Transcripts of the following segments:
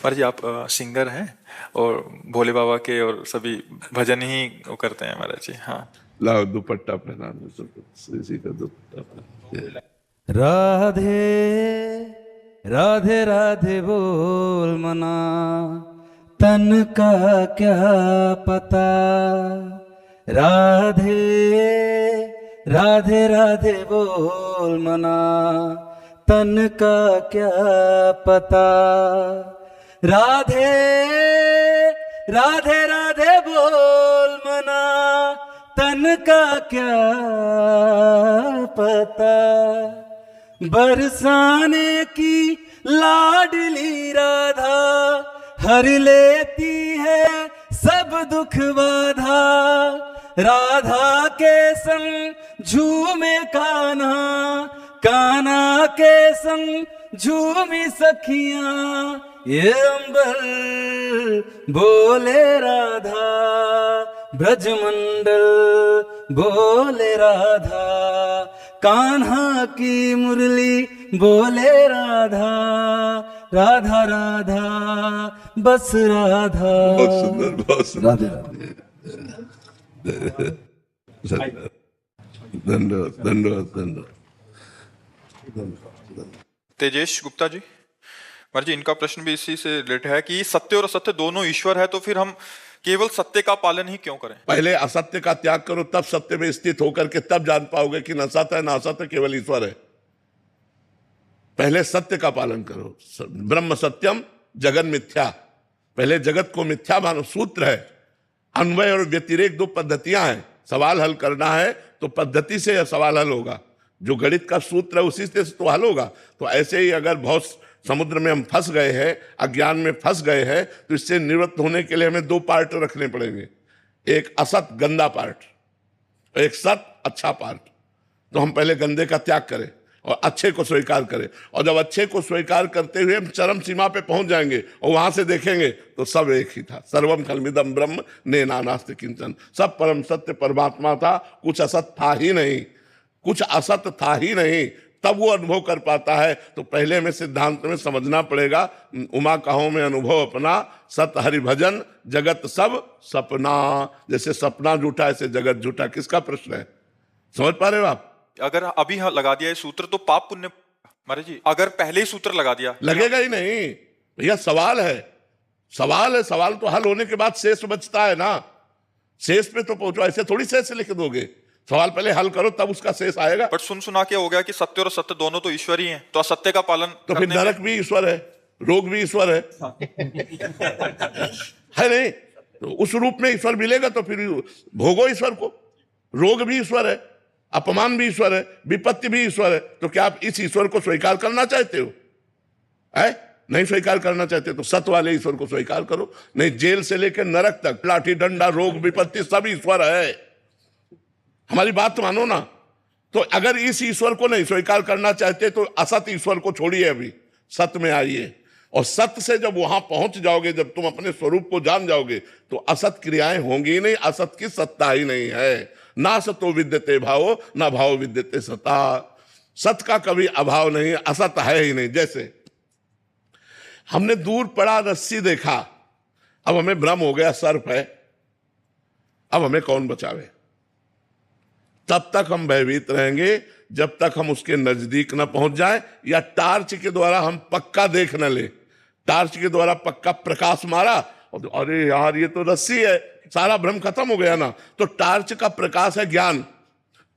महाराज जी, आप सिंगर हैं और भोले बाबा के और सभी भजन ही वो करते हैं महाराज जी। हाँ, लाओ दुपट्टा पहना दो सबको, इसी का दुपट्टा पहना। राधे राधे राधे बोल मना, तन का क्या पता। राधे राधे राधे बोल मना, तन का क्या पता। राधे राधे राधे बोल मना, तन का क्या पता। बरसाने की लाडली राधा, हर लेती है सब दुख बाधा। राधा के संग झूमे कान्हा, कान्हा के संग झूमी सखियां। ये अंबर बोले राधा, ब्रजमंडल बोले राधा। कान्हा की मुरली बोले राधा, राधा राधा बस राधा। बहुत सुंदर, बहुत सुंदर। राधे राधे। धन्यवाद धन्यवाद धन्यवाद। तेजेश गुप्ता जी, महाराज जी इनका प्रश्न भी इसी से रिलेटेड है कि सत्य और असत्य दोनों ईश्वर है, तो फिर हम केवल सत्य का पालन ही क्यों करें? पहले असत्य का त्याग करो, तब सत्य में स्थित होकर के तब जान पाओगे कि न सत्य है न असत्य, केवल ईश्वर है। पहले सत्य का पालन करो। ब्रह्म सत्यम जगन मिथ्या, पहले जगत को मिथ्या मानो। सूत्र है, अन्वय और व्यतिरेक दो पद्धतियां हैं। सवाल हल करना है तो पद्धति से यह सवाल हल होगा। जो गणित का सूत्र है उसी से तो हल होगा। तो ऐसे ही अगर बहुत समुद्र में हम फंस गए हैं, अज्ञान में फंस गए हैं, तो इससे निवृत्त होने के लिए हमें दो पार्ट रखने पड़ेंगे। एक असत गंदा पार्ट, एक सत अच्छा पार्ट। तो हम पहले गंदे का त्याग करें और अच्छे को स्वीकार करें। और जब अच्छे को स्वीकार करते हुए हम चरम सीमा पे पहुंच जाएंगे और वहां से देखेंगे तो सब एक ही था। सर्वम खलमिदम ब्रह्म ने नानास्ति किंचन, सब परम सत्य परमात्मा था, कुछ असत था ही नहीं, कुछ असत था ही नहीं। तब वो अनुभव कर पाता है। तो पहले में सिद्धांत में समझना पड़ेगा, उमा कहो में अनुभव अपना, सत हरि भजन जगत सब सपना। जैसे सपना झूठा ऐसे जगत झूठा। किसका प्रश्न है, समझ पा रहे हो आप? अगर अभी लगा दिया ये सूत्र तो पाप पुण्य, महाराज जी अगर पहले ही सूत्र लगा दिया लगेगा ही नहीं भैया। सवाल है, सवाल है, सवाल तो हल होने के बाद शेष बचता है ना। शेष पे तो पहुंचो, ऐसे थोड़ी शेष लिख दोगे। सवाल पहले हल करो तब उसका शेष आएगा। बट सुन सुना के हो गया कि सत्य और असत्य दोनों तो ईश्वर ही हैं, तो असत्य का पालन तो फिर नरक भी ईश्वर है, रोग भी ईश्वर है है नहीं? तो उस रूप में ईश्वर मिलेगा तो फिर भोगो ईश्वर को। रोग भी ईश्वर है, अपमान भी ईश्वर है, विपत्ति भी ईश्वर है। तो क्या आप इस ईश्वर को स्वीकार करना चाहते हो? नहीं स्वीकार करना चाहते तो सत्य वाले ईश्वर को स्वीकार करो। नहीं, जेल से लेकर नरक तक लाठी डंडा रोग विपत्ति सब ईश्वर है। हमारी बात मानो ना। तो अगर इस ईश्वर को नहीं स्वीकार करना चाहते तो असत ईश्वर को छोड़िए, अभी सत्य में आइए। और सत्य से जब वहां पहुंच जाओगे, जब तुम अपने स्वरूप को जान जाओगे, तो असत क्रियाएं होंगी ही नहीं, असत की सत्ता ही नहीं है। ना सतो विद्यते भावो, ना भाव विद्यते सता। सत का कभी अभाव नहीं, असत है ही नहीं। जैसे हमने दूर पड़ा रस्सी देखा, अब हमें भ्रम हो गया सर्प है, अब हमें कौन बचावे? तब तक हम भयभीत रहेंगे जब तक हम उसके नजदीक न पहुंच जाएं, या टार्च के द्वारा हम पक्का देख न ले। टार्च के द्वारा पक्का प्रकाश मारा और अरे यार ये तो रस्सी है, सारा भ्रम खत्म हो गया ना। तो टार्च का प्रकाश है ज्ञान,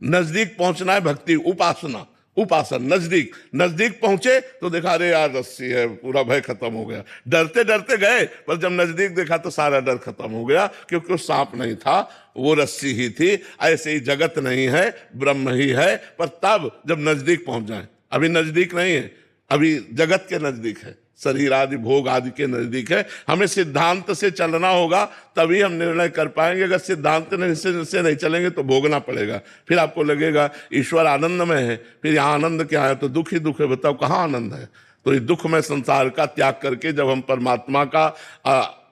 नजदीक पहुंचना है भक्ति, उपासना, उपासन। नजदीक नजदीक पहुंचे तो देखा अरे यार रस्सी है, पूरा भय खत्म हो गया। डरते डरते गए, पर जब नजदीक देखा तो सारा डर खत्म हो गया, क्योंकि वो सांप नहीं था, वो रस्सी ही थी। ऐसे ही जगत नहीं है, ब्रह्म ही है। पर तब जब नजदीक पहुंच जाए, अभी नजदीक नहीं है, अभी जगत के नजदीक है, शरीर आदि भोग आदि के नजदीक है। हमें सिद्धांत से चलना होगा, तभी हम निर्णय कर पाएंगे। अगर सिद्धांत से नहीं चलेंगे तो भोगना पड़ेगा। फिर आपको लगेगा ईश्वर आनंद में है, फिर यहाँ आनंद क्या है? तो दुख ही दुख है। बताओ कहाँ आनंद है? तो इस दुख में संसार का त्याग करके जब हम परमात्मा का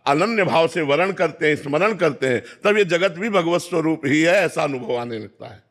अनन्य भाव से वर्ण करते हैं, स्मरण करते हैं, तब ये जगत भी भगवत स्वरूप ही है, ऐसा अनुभव आने लगता है।